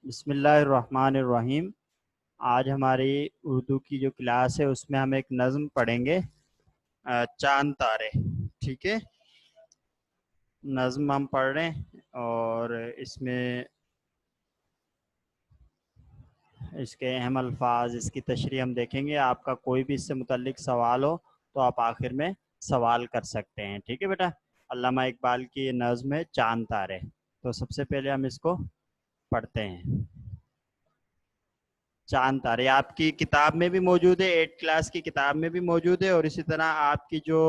بسم اللہ الرحمن الرحیم۔ آج ہماری اردو کی جو کلاس ہے اس میں ہم ایک نظم پڑھیں گے، چاند تارے۔ ٹھیک ہے، نظم ہم پڑھ رہے ہیں اور اس میں اس کے اہم الفاظ، اس کی تشریح ہم دیکھیں گے۔ آپ کا کوئی بھی اس سے متعلق سوال ہو تو آپ آخر میں سوال کر سکتے ہیں۔ ٹھیک ہے بیٹا، علامہ اقبال کی یہ نظم ہے چاند تارے۔ تو سب سے پہلے ہم اس کو پڑھتے ہیں۔ چاند تارے آپ کی کتاب میں بھی موجود ہے، 8 کلاس کی کتاب میں بھی موجود ہے، اور اسی طرح آپ کی جو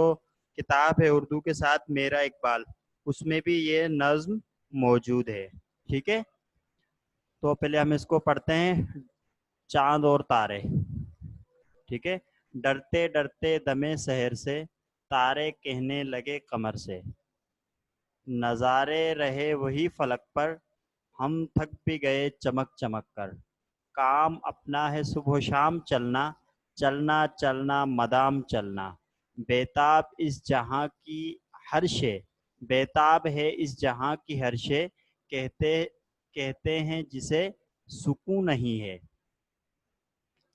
کتاب ہے اردو کے ساتھ میرا اقبال، اس میں بھی یہ نظم موجود ہے۔ ٹھیک ہے، تو پہلے ہم اس کو پڑھتے ہیں، چاند اور تارے۔ ٹھیک ہے، ڈرتے ڈرتے دمے سحر سے، تارے کہنے لگے قمر سے، نظارے رہے وہی فلک پر، ہم تھک بھی گئے چمک چمک کر، کام اپنا ہے صبح و شام چلنا، چلنا چلنا مدام چلنا، بیتاب اس جہاں کی ہر شے، بیتاب ہے اس جہاں کی ہر شے، کہتے ہیں جسے سکون نہیں ہے،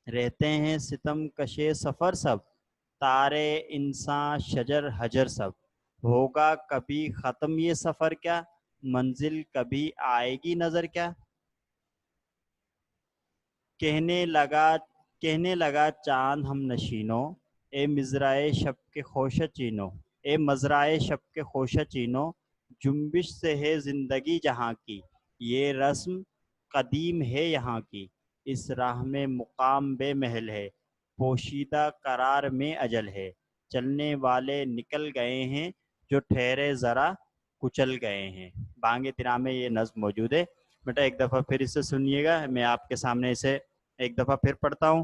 رہتے ہیں ستم کشے سفر سب، تارے انسان شجر حجر سب، ہوگا کبھی ختم یہ سفر کیا، منزل کبھی آئے گی نظر کیا، کہنے لگا چاند ہم نشینوں، اے مزرائے شب کے خوشہ چینو، اے مزرائے شب کے خوشہ چینو، جنبش سے ہے زندگی جہاں کی، یہ رسم قدیم ہے یہاں کی، اس راہ میں مقام بے محل ہے، پوشیدہ قرار میں اجل ہے، چلنے والے نکل گئے ہیں، جو ٹھہرے ذرا کچل گئے ہیں۔ بانگ طرح میں یہ نظم موجود ہے۔ بیٹا ایک دفعہ پھر اسے سنیے گا، میں آپ کے سامنے اسے ایک دفعہ پھر پڑھتا ہوں،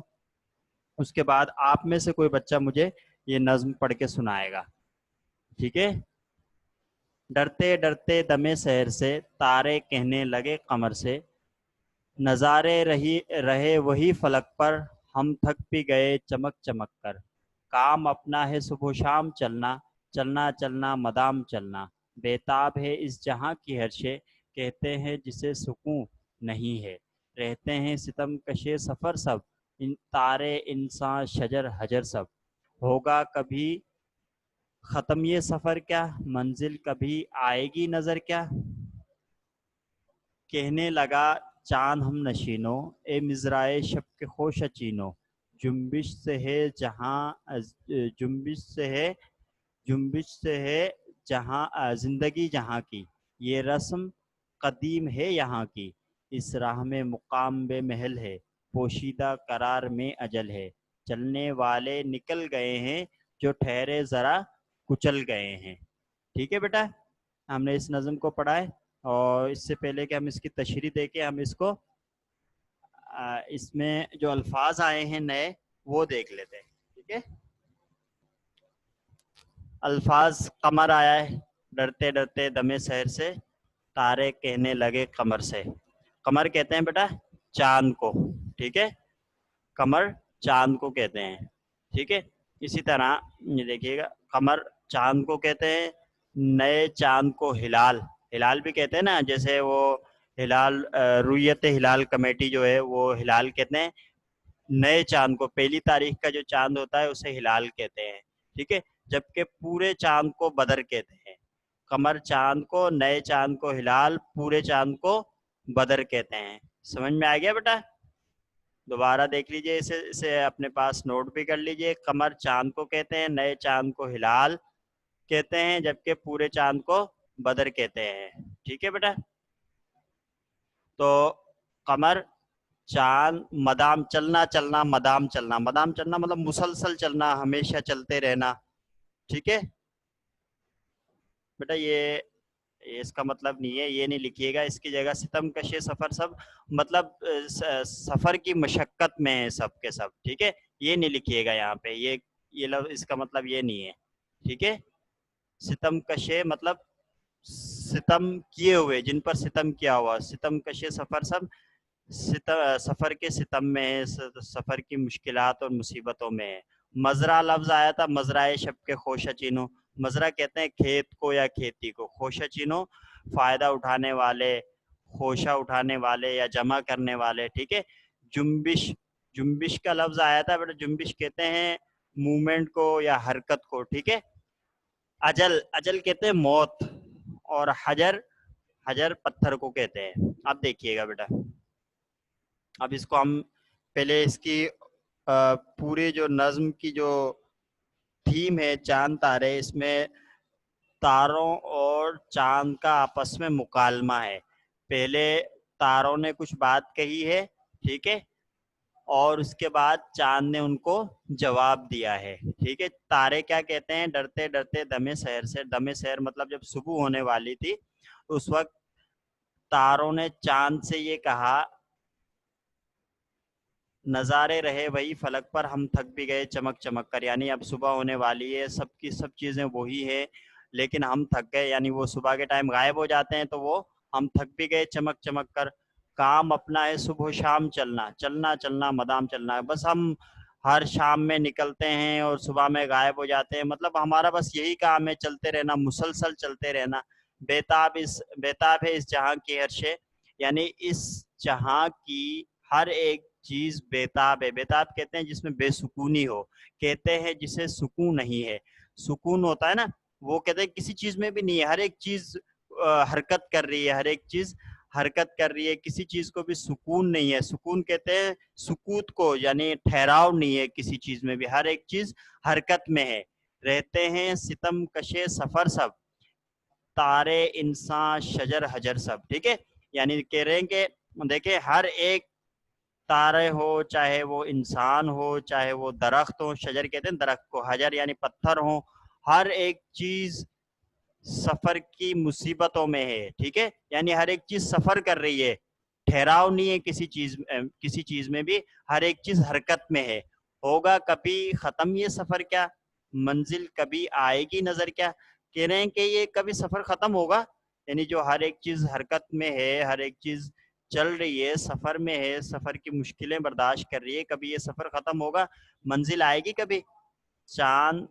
اس کے بعد آپ میں سے کوئی بچہ مجھے یہ نظم پڑھ کے سنائے گا۔ ٹھیک ہے، ڈرتے ڈرتے دمے سحر سے، تارے کہنے لگے قمر سے، نظارے رہے وہی فلک پر، ہم تھک بھی گئے چمک چمک کر، کام اپنا ہے صبح و شام چلنا، چلنا چلنا مدام چلنا، بیتاب ہے اس جہاں کی ہر شے، کہتے ہیں جسے سکون نہیں ہے، رہتے ہیں ستم کشے سفر سب، تارے انسان شجر حجر سب، ہوگا کبھی ختم یہ سفر کیا، منزل کبھی آئے گی نظر کیا، کہنے لگا چاند ہم نشینوں، اے مزرائے شب کے خوش چینو، جنبش سے ہے جہاں جنبش سے ہے جہاں زندگی جہاں کی، یہ رسم قدیم ہے یہاں کی، اس راہ میں مقام بے محل ہے، پوشیدہ قرار میں اجل ہے، چلنے والے نکل گئے ہیں، جو ٹھہرے ذرا کچل گئے ہیں۔ ٹھیک ہے بیٹا، ہم نے اس نظم کو پڑھا ہے، اور اس سے پہلے کہ ہم اس کی تشریح دے کے ہم اس کو اس میں جو الفاظ آئے ہیں نئے وہ دیکھ لیتے ہیں۔ ٹھیک ہے، الفاظ قمر آیا ہے، ڈرتے ڈرتے دمے سحر سے، تارے کہنے لگے قمر سے۔ قمر کہتے ہیں بیٹا چاند کو، ٹھیک ہے، قمر چاند کو کہتے ہیں۔ ٹھیک ہے، اسی طرح یہ دیکھیے گا، قمر چاند کو کہتے ہیں، نئے چاند کو ہلال، ہلال بھی کہتے ہیں نا، جیسے وہ ہلال رویت ہلال کمیٹی جو ہے وہ ہلال کہتے ہیں، نئے چاند کو، پہلی تاریخ کا جو چاند ہوتا ہے اسے ہلال کہتے ہیں۔ ٹھیک ہے، جبکہ پورے چاند کو بدر کہتے ہیں۔ قمر چاند کو، نئے چاند کو ہلال، پورے چاند کو بدر کہتے ہیں۔ سمجھ میں آ گیا بیٹا؟ دوبارہ دیکھ لیجئے، اسے اپنے پاس نوٹ بھی کر لیجئے۔ قمر چاند کو کہتے ہیں، نئے چاند کو ہلال کہتے ہیں، جبکہ پورے چاند کو بدر کہتے ہیں۔ ٹھیک ہے بیٹا، تو قمر، چاند، مدام، چلنا چلنا مدام چلنا، مدام چلنا مطلب مسلسل چلنا، ہمیشہ چلتے رہنا۔ ٹھیک ہے بیٹا، یہ اس کا مطلب نہیں ہے، یہ نہیں لکھیے گا، اس کی جگہ ستم کشے سفر سب، مطلب سفر کی مشقت میں ہے سب کے سب۔ ٹھیک ہے، یہ نہیں لکھیے گا یہاں پہ، یہ لفظ اس کا مطلب یہ نہیں ہے۔ ٹھیک ہے، ستم کشے مطلب ستم کیے ہوئے، جن پر ستم کیا ہوا، ستم کشے سفر سب، سفر کے ستم میں ہے، سفر کی مشکلات اور مصیبتوں میں ہے۔ مزرع لفظ آیا تھا، مزرعہ شب کے خوشہ چینو، مزرعہ کہتے ہیں کھیت کو یا کھیتی کو، خوشہ چینو فائدہ اٹھانے والے، خوشہ اٹھانے والے یا جمع کرنے والے، ٹھیک ہے. جنبش، جنبش کا لفظ آیا تھا بیٹا، جنبش کہتے ہیں موومنٹ کو یا حرکت کو، ٹھیک ہے. اجل، اجل کہتے ہیں موت، اور حجر، حجر پتھر کو کہتے ہیں. اب دیکھیے گا بیٹا، اب اس کو ہم پہلے اس کی پورے جو نظم کی جو تھیم ہے چاند تارے، اس میں تاروں اور چاند کا آپس میں مکالمہ ہے. پہلے تاروں نے کچھ بات کہی ہے، ٹھیک ہے، اور اس کے بعد چاند نے ان کو جواب دیا ہے، ٹھیک ہے. تارے کیا کہتے ہیں؟ ڈرتے ڈرتے دم سحر سے، دم سحر مطلب جب صبح ہونے والی تھی اس وقت تاروں نے چاند سے یہ کہا، نظارے رہے وہی فلک پر، ہم تھک بھی گئے چمک چمک کر. یعنی اب صبح ہونے والی ہے، سب کی سب چیزیں وہی ہے، لیکن ہم تھک گئے. یعنی وہ صبح کے ٹائم غائب ہو جاتے ہیں تو وہ ہم تھک بھی گئے چمک چمک کر. کام اپنا ہے صبح و شام چلنا، چلنا چلنا مدام چلنا ہے. بس ہم ہر شام میں نکلتے ہیں اور صبح میں غائب ہو جاتے ہیں. مطلب ہمارا بس یہی کام ہے، چلتے رہنا، مسلسل چلتے رہنا. بےتاب ہے اس جہاں کی ہر شے، یعنی اس جہاں کی ہر ایک چیز بےتاب ہے. بےتاب کہتے ہیں جس میں بے سکونی ہو، کہتے ہیں جسے سکون نہیں ہے. سکون ہوتا ہے نا، وہ کہتے ہیں کسی چیز میں بھی نہیں ہے. ہر ایک چیز حرکت کر رہی ہے، ہر ایک چیز حرکت کر رہی ہے، کسی چیز کو بھی سکون نہیں ہے. سکون کہتے ہیں سکوت کو، یعنی ٹھہراؤ نہیں ہے کسی چیز میں بھی، ہر ایک چیز حرکت میں ہے. رہتے ہیں ستم کشے سفر سب، تارے انسان شجر حجر سب، ٹھیک ہے. یعنی کہہ رہے ہیں کہ دیکھیں ہر ایک تارے ہو، چاہے وہ انسان ہو، چاہے وہ درخت ہو، شجر کہتے ہیں درخت کو، حجر یعنی پتھر ہو، ہر ایک چیز سفر کی مصیبتوں میں ہے، ٹھیک ہے. یعنی ہر ایک چیز سفر کر رہی ہے، ٹھہراؤ نہیں ہے کسی چیز میں بھی، ہر ایک چیز حرکت میں ہے. ہوگا کبھی ختم یہ سفر کیا، منزل کبھی آئے گی نظر کیا. کہہ رہے ہیں کہ یہ کبھی سفر ختم ہوگا، یعنی جو ہر ایک چیز حرکت میں ہے، ہر ایک چیز چل رہی ہے، سفر میں ہے، سفر کی مشکلیں برداشت کر رہی ہے، کبھی یہ سفر ختم ہوگا، منزل آئے گی کبھی. چاند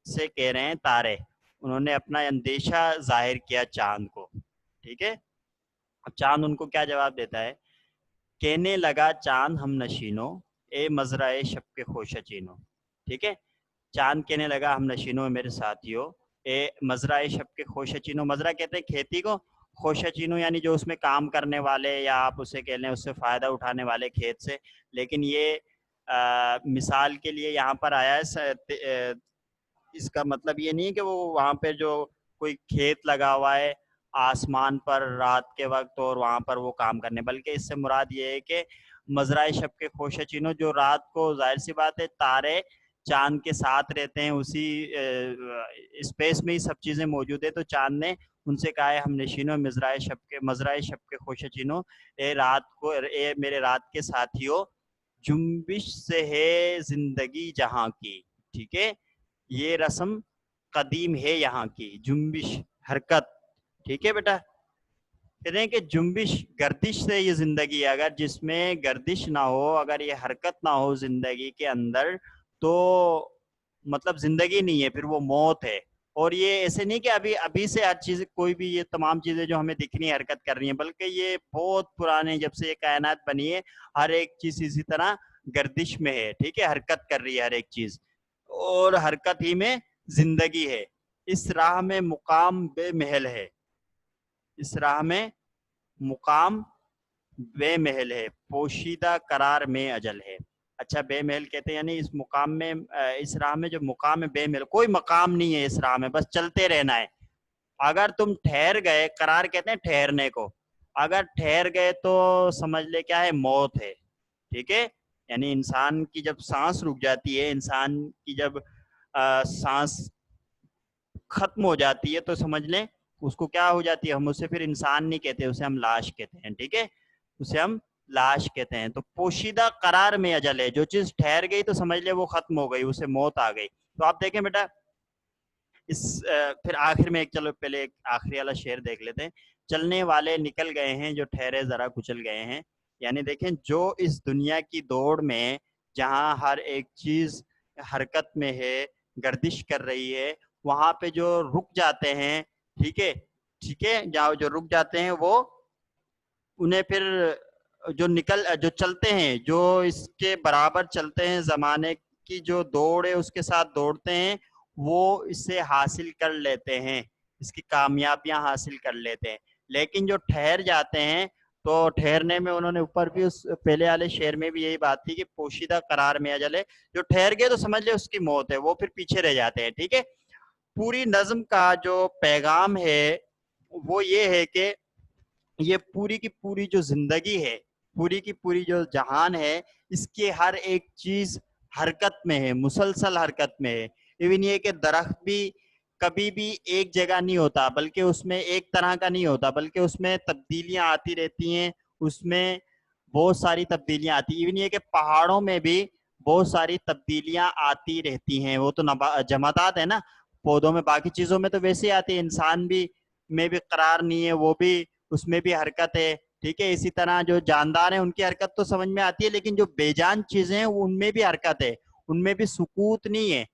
سے کہہ رہے ہیں تارے، انہوں نے اپنا اندیشہ ظاہر کیا چاند کو، ٹھیک ہے. اب چاند ان کو کیا جواب دیتا ہے؟ کہنے لگا چاند ہم نشینوں، اے مزرعے شب کے خوشہ چینوں، ٹھیک ہے. چاند کہنے لگا ہم نشینوں میرے ساتھیوں، اے مزرعے شب کے خوشہ چینوں. مزرعہ کہتے ہیں کھیتی کو، خوشہ چینوں یعنی جو اس میں کام کرنے والے، یا آپ اسے کہہ لیں اس سے فائدہ اٹھانے والے کھیت سے. لیکن یہ مثال کے لیے یہاں پر آیا ہے، اس کا مطلب یہ نہیں ہے کہ وہ وہاں پہ جو کوئی کھیت لگا ہوا ہے آسمان پر رات کے وقت اور وہاں پر وہ کام کرنے، بلکہ اس سے مراد یہ ہے کہ مزرعہ شب کے خوشہ چینوں، جو رات کو ظاہر سی بات ہے تارے چاند کے ساتھ رہتے ہیں، اسی اسپیس میں ہی سب چیزیں موجود ہے. تو چاند نے ان سے کہا ہے ہم نشینوں مزرعہ شب کے خوشہ چینوں، اے میرے رات کے ساتھیوں، جنبش سے ہے زندگی جہاں کی، ٹھیک ہے. یہ رسم قدیم ہے یہاں کی، جنبش حرکت، ٹھیک ہے بیٹا. کہتے ہیں کہ جنبش گردش سے یہ زندگی ہے، اگر جس میں گردش نہ ہو، اگر یہ حرکت نہ ہو زندگی کے اندر، تو مطلب زندگی نہیں ہے، پھر وہ موت ہے. اور یہ ایسے نہیں کہ ابھی سے ہر چیز، کوئی بھی یہ تمام چیزیں جو ہمیں دکھ رہی ہیں حرکت کر رہی ہیں، بلکہ یہ بہت پرانے جب سے یہ کائنات بنی ہے ہر ایک چیز اسی طرح گردش میں ہے، ٹھیک ہے، حرکت کر رہی ہے ہر ایک چیز، اور حرکت ہی میں زندگی ہے. اس راہ میں مقام بے محل ہے، اس راہ میں مقام بے محل ہے، پوشیدہ قرار میں اجل ہے. اچھا، بے محل کہتے ہیں یعنی اس مقام میں، اس راہ میں جو مقام ہے بے محل، کوئی مقام نہیں ہے اس راہ میں، بس چلتے رہنا ہے. اگر تم ٹھہر گئے، قرار کہتے ہیں ٹھہرنے کو، اگر ٹھہر گئے تو سمجھ لے کیا ہے، موت ہے، ٹھیک ہے. یعنی انسان کی جب سانس رک جاتی ہے، انسان کی جب سانس ختم ہو جاتی ہے، تو سمجھ لیں اس کو کیا ہو جاتی ہے، ہم اسے پھر انسان نہیں کہتے، اسے ہم لاش کہتے ہیں، ٹھیک ہے، اسے ہم لاش کہتے ہیں. تو پوشیدہ قرار میں اجل ہے، جو چیز ٹھہر گئی تو سمجھ لے وہ ختم ہو گئی، اسے موت آ گئی. تو آپ دیکھیں بیٹا اس پھر آخر میں چلو پہلے ایک آخری والا شعر دیکھ لیتے ہیں. چلنے والے نکل گئے ہیں، جو ٹھہرے ذرا کچل گئے ہیں. یعنی دیکھیں جو اس دنیا کی دوڑ میں، جہاں ہر ایک چیز حرکت میں ہے، گردش کر رہی ہے، وہاں پہ جو رک جاتے ہیں، ٹھیک ہے، ٹھیک ہے، جہاں جو رک جاتے ہیں وہ انہیں پھر جو چلتے ہیں، جو اس کے برابر چلتے ہیں، زمانے کی جو دوڑ ہے اس کے ساتھ دوڑتے ہیں، وہ اسے حاصل کر لیتے ہیں، اس کی کامیابیاں حاصل کر لیتے ہیں۔ لیکن جو ٹھہر جاتے ہیں، تو ٹھہرنے میں انہوں نے اوپر بھی اس پہلے والے شعر میں بھی یہی بات تھی کہ پوشیدہ قرار میں اجل ہے، جو ٹھہر گئے تو سمجھ لے اس کی موت ہے، وہ پھر پیچھے رہ جاتے ہیں۔ ٹھیک ہے، پوری نظم کا جو پیغام ہے وہ یہ ہے کہ یہ پوری کی پوری جو زندگی ہے، پوری کی پوری جو جہان ہے، اس کی ہر ایک چیز حرکت میں ہے، مسلسل حرکت میں ہے۔ ایون یہ کہ درخت بھی کبھی بھی ایک جگہ نہیں ہوتا، بلکہ اس میں ایک طرح کا نہیں ہوتا، بلکہ اس میں تبدیلیاں آتی رہتی ہیں، اس میں بہت ساری تبدیلیاں آتی ہیں۔ ایون یہ کہ پہاڑوں میں بھی بہت ساری تبدیلیاں آتی رہتی ہیں، وہ تو جمادات ہے نا، پودوں میں، باقی چیزوں میں تو ویسے آتی ہے، انسان بھی میں بھی قرار نہیں ہے، وہ بھی اس میں بھی حرکت ہے۔ ٹھیک ہے، اسی طرح جو جاندار ہیں ان کی حرکت تو سمجھ میں آتی ہے، لیکن جو بے جان چیزیں ہیں ان میں بھی حرکت ہے، ان میں بھی سکوت نہیں ہے۔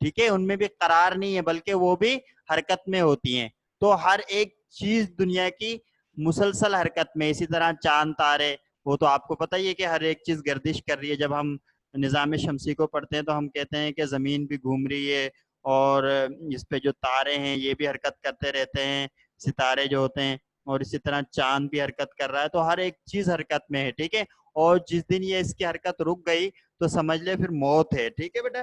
ٹھیک ہے، ان میں بھی قرار نہیں ہے، بلکہ وہ بھی حرکت میں ہوتی ہیں۔ تو ہر ایک چیز دنیا کی مسلسل حرکت میں، اسی طرح چاند تارے، وہ تو آپ کو پتہ ہی ہے کہ ہر ایک چیز گردش کر رہی ہے۔ جب ہم نظام شمسی کو پڑھتے ہیں تو ہم کہتے ہیں کہ زمین بھی گھوم رہی ہے، اور اس پہ جو تارے ہیں یہ بھی حرکت کرتے رہتے ہیں، ستارے جو ہوتے ہیں، اور اسی طرح چاند بھی حرکت کر رہا ہے۔ تو ہر ایک چیز حرکت میں ہے۔ ٹھیک ہے، اور جس دن یہ اس کی حرکت رک گئی تو سمجھ لے پھر موت ہے۔ ٹھیک ہے بیٹا،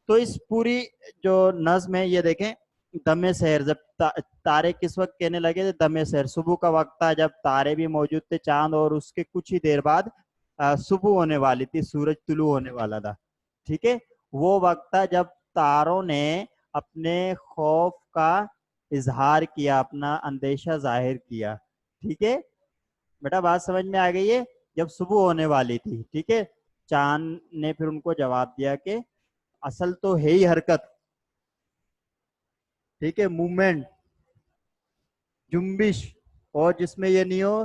تو اس پوری جو نظم ہے یہ دیکھیں، دم سحر، جب تارے کس وقت کہنے لگے تھے؟ دم سحر، صبح کا وقت تھا جب تارے بھی موجود تھے، چاند، اور اس کے کچھ ہی دیر بعد صبح ہونے والی تھی، سورج طلوع ہونے والا تھا۔ ٹھیک ہے، وہ وقت تھا جب تاروں نے اپنے خوف کا اظہار کیا، اپنا اندیشہ ظاہر کیا۔ ٹھیک ہے بیٹا، بات سمجھ میں آ گئی ہے؟ جب صبح ہونے والی تھی، ٹھیک ہے، چاند نے پھر ان کو جواب دیا کہ اصل تو ہے ہی حرکت، ٹھیک ہے، موومنٹ، جنبش، اور جس میں یہ نہیں ہو،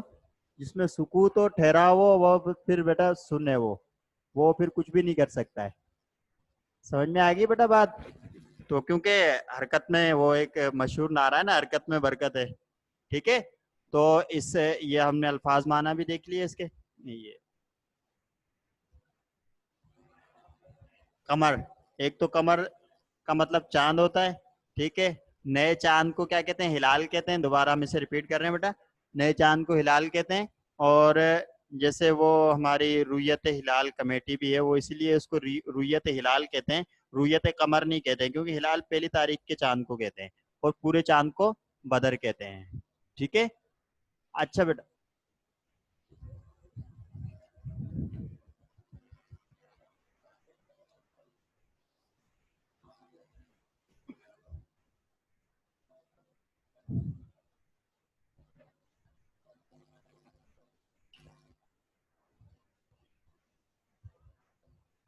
جس میں سکوت ہو، ٹھہراؤ ہو، وہ پھر بیٹا سن ہے، وہ پھر کچھ بھی نہیں کر سکتا ہے۔ سمجھ میں آ گئی بیٹا بات؟ تو کیونکہ حرکت میں وہ ایک مشہور نعرہ ہے نا، حرکت میں برکت ہے۔ ٹھیک ہے، تو اس سے یہ ہم نے الفاظ معنی بھی دیکھ لیے اس کے۔ یہ قمر، ایک تو قمر کا مطلب چاند ہوتا ہے۔ ٹھیک ہے، نئے چاند کو کیا کہتے ہیں؟ ہلال کہتے ہیں۔ دوبارہ ہم اسے ریپیٹ کر رہے ہیں بیٹا، نئے چاند کو ہلال کہتے ہیں۔ اور جیسے وہ ہماری رویت ہلال کمیٹی بھی ہے، وہ اسی لیے اس کو رویت ہلال کہتے ہیں، رویت قمر نہیں کہتے ہیں، کیونکہ ہلال پہلی تاریخ کے چاند کو کہتے ہیں، اور پورے چاند کو بدر کہتے ہیں۔ ٹھیک ہے، اچھا بیٹا،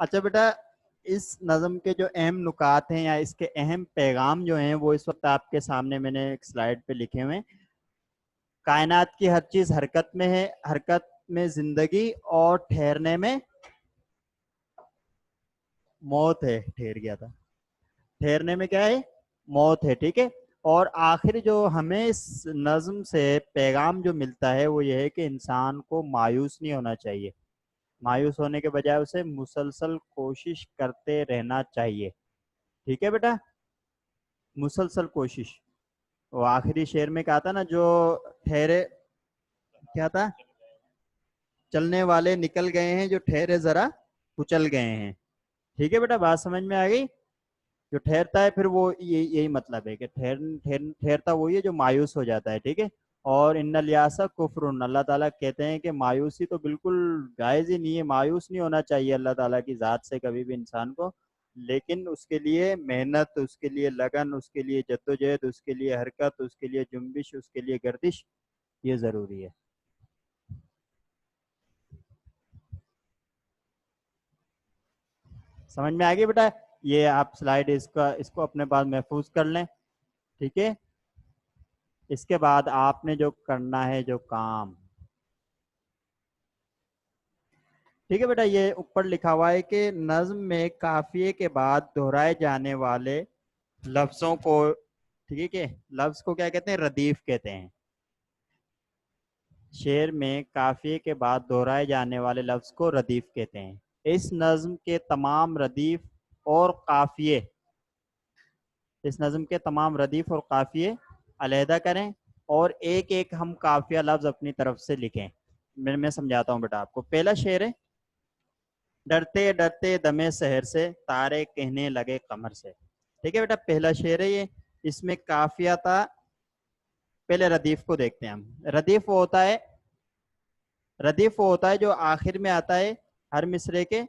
اچھا بیٹا، اس نظم کے جو اہم نکات ہیں یا اس کے اہم پیغام جو ہیں وہ اس وقت آپ کے سامنے میں نے ایک سلائیڈ پہ لکھے ہوئے ہیں۔ کائنات کی ہر چیز حرکت میں ہے، حرکت میں زندگی، اور ٹھہرنے میں موت ہے۔ ٹھہر گیا تھا، ٹھہرنے میں کیا ہے؟ موت ہے۔ ٹھیک ہے، اور آخر جو ہمیں اس نظم سے پیغام جو ملتا ہے وہ یہ ہے کہ انسان کو مایوس نہیں ہونا چاہیے، مایوس ہونے کے بجائے اسے مسلسل کوشش کرتے رہنا چاہیے۔ ٹھیک ہے بیٹا، مسلسل کوشش۔ وہ آخری شعر میں کہا تھا نا، جو ٹھہرے، کیا تھا؟ چلنے والے نکل گئے ہیں، جو ٹھہرے ذرا کچل گئے ہیں۔ ٹھیک ہے بیٹا، بات سمجھ میں آ گئی؟ جو ٹھہرتا ہے پھر وہ یہی مطلب ہے کہ ٹھہرتا وہی ہے جو مایوس ہو جاتا ہے۔ ٹھیک ہے، اور ان الیاسا کفر، اللہ تعالیٰ کہتے ہیں کہ مایوسی تو بالکل جائز ہی نہیں ہے، مایوس نہیں ہونا چاہیے اللہ تعالیٰ کی ذات سے کبھی بھی انسان کو، لیکن اس کے لیے محنت، اس کے لیے لگن، اس کے لیے جدوجہد، اس کے لیے حرکت، اس کے لیے جنبش، اس کے لیے گردش، یہ ضروری ہے۔ سمجھ میں آ گئی بیٹا؟ یہ آپ سلائیڈ اس کو اپنے پاس محفوظ کر لیں۔ ٹھیک ہے، اس کے بعد آپ نے جو کرنا ہے جو کام، ٹھیک ہے بیٹا، یہ اوپر لکھا ہوا ہے کہ نظم میں قافیے کے بعد دہرائے جانے والے لفظوں کو، ٹھیک ہے، لفظ کو کیا کہتے ہیں؟ ردیف کہتے ہیں۔ شعر میں قافیے کے بعد دہرائے جانے والے لفظ کو ردیف کہتے ہیں. اس نظم کے تمام ردیف اور قافیے اور قافیے علیحدہ کریں اور ایک ایک ہم قافیہ لفظ اپنی طرف سے لکھیں. میں سمجھاتا ہوں بیٹا آپ کو. پہلا شعر ہے: ڈرتے ڈرتے دمے سحر سے تارے کہنے لگے قمر سے. ٹھیک ہے بیٹا، پہلا شعر ہے یہ. اس میں قافیہ تھا. پہلے ردیف کو دیکھتے ہیں ہم. ردیف وہ ہوتا ہے جو آخر میں آتا ہے ہر مصرے کے،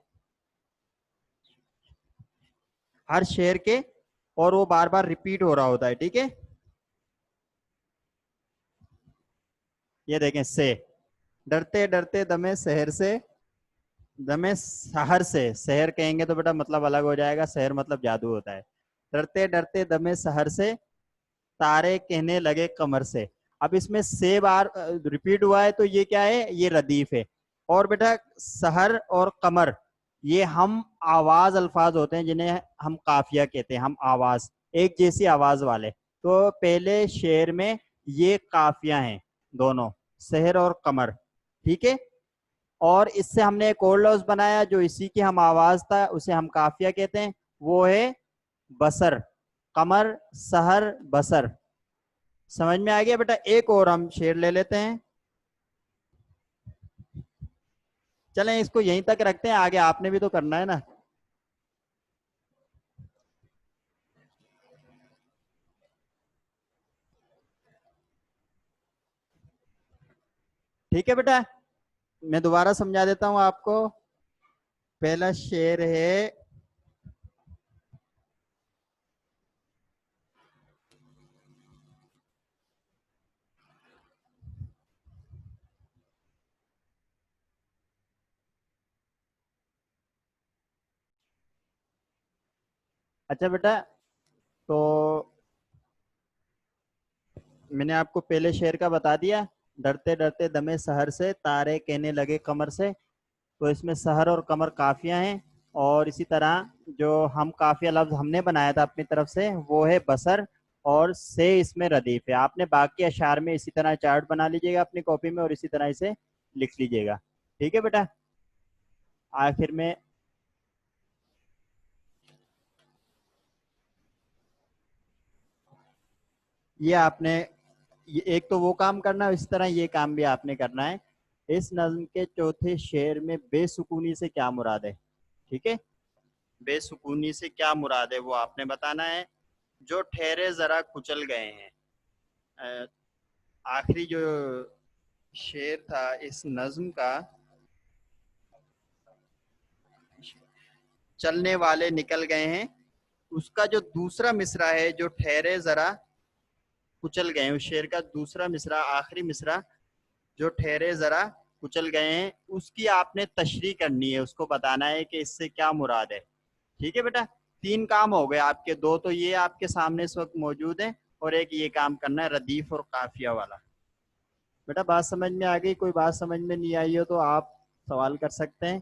ہر شعر کے، اور وہ بار بار ریپیٹ ہو رہا ہوتا ہے. ٹھیک ہے، یہ دیکھیں: سے ڈرتے ڈرتے دمے سحر سے، دمے سحر سے. سحر کہیں گے تو بیٹا مطلب الگ ہو جائے گا. سحر مطلب جادو ہوتا ہے. ڈرتے ڈرتے دمے سحر سے تارے کہنے لگے قمر سے. اب اس میں سے بار ریپیٹ ہوا ہے تو یہ کیا ہے؟ یہ ردیف ہے. اور بیٹا سحر اور قمر یہ ہم آواز الفاظ ہوتے ہیں جنہیں ہم قافیہ کہتے ہیں. ہم آواز، ایک جیسی آواز والے. تو پہلے شعر میں یہ قافیہ ہیں دونوں، سحر اور قمر. ٹھیک ہے، اور اس سے ہم نے ایک اور لفظ بنایا جو اسی کی ہم آواز تھا، اسے ہم قافیہ کہتے ہیں. وہ ہے بصر. قمر، سحر، بصر. سمجھ میں آ گیا بیٹا؟ ایک اور ہم شعر لے لیتے ہیں. چلیں اس کو یہیں تک رکھتے ہیں، آگے آپ نے بھی تو کرنا ہے نا. ٹھیک ہے بیٹا، میں دوبارہ سمجھا دیتا ہوں آپ کو. پہلا شعر ہے: اچھا بیٹا، تو میں نے آپ کو پہلے شعر کا بتا دیا. ڈرتے ڈرتے دمے سحر سے تارے کہنے لگے قمر سے. تو اس میں سحر اور قمر قافیہ ہیں. اور اسی طرح جو ہم قافیہ لفظ ہم نے بنایا تھا اپنی طرف سے وہ ہے بصر، اور سے اس میں ردیف ہے. آپ نے باقی اشعار میں اسی طرح چارٹ بنا لیجیے گا اپنی کاپی میں اور اسی طرح اسے لکھ لیجیے گا. ٹھیک ہے بیٹا. آخر میں یہ آپ نے ایک تو وہ کام کرنا ہے، اسی طرح یہ کام بھی آپ نے کرنا ہے. اس نظم کے چوتھے شعر میں بے سکونی سے کیا مراد ہے؟ ٹھیک ہے، بے سکونی سے کیا مراد ہے وہ آپ نے بتانا ہے. جو ٹھہرے ذرا کچل گئے ہیں. آخری جو شعر تھا اس نظم کا: چلنے والے نکل گئے ہیں، اس کا جو دوسرا مصرع ہے جو ٹھہرے ذرا کچل گئے ہیں، اس شعر کا دوسرا مصرع، آخری مصرع جو ٹھہرے ذرا کچل گئے ہیں، اس کی آپ نے تشریح کرنی ہے. اس کو بتانا ہے کہ اس سے کیا مراد ہے. ٹھیک ہے بیٹا، 3 کام ہو گئے آپ کے. 2 تو یہ آپ کے سامنے اس وقت موجود ہیں اور ایک یہ کام کرنا ہے ردیف اور قافیہ والا. بیٹا بات سمجھ میں آ گئی؟ کوئی بات سمجھ میں نہیں آئی ہو تو آپ سوال کر سکتے ہیں.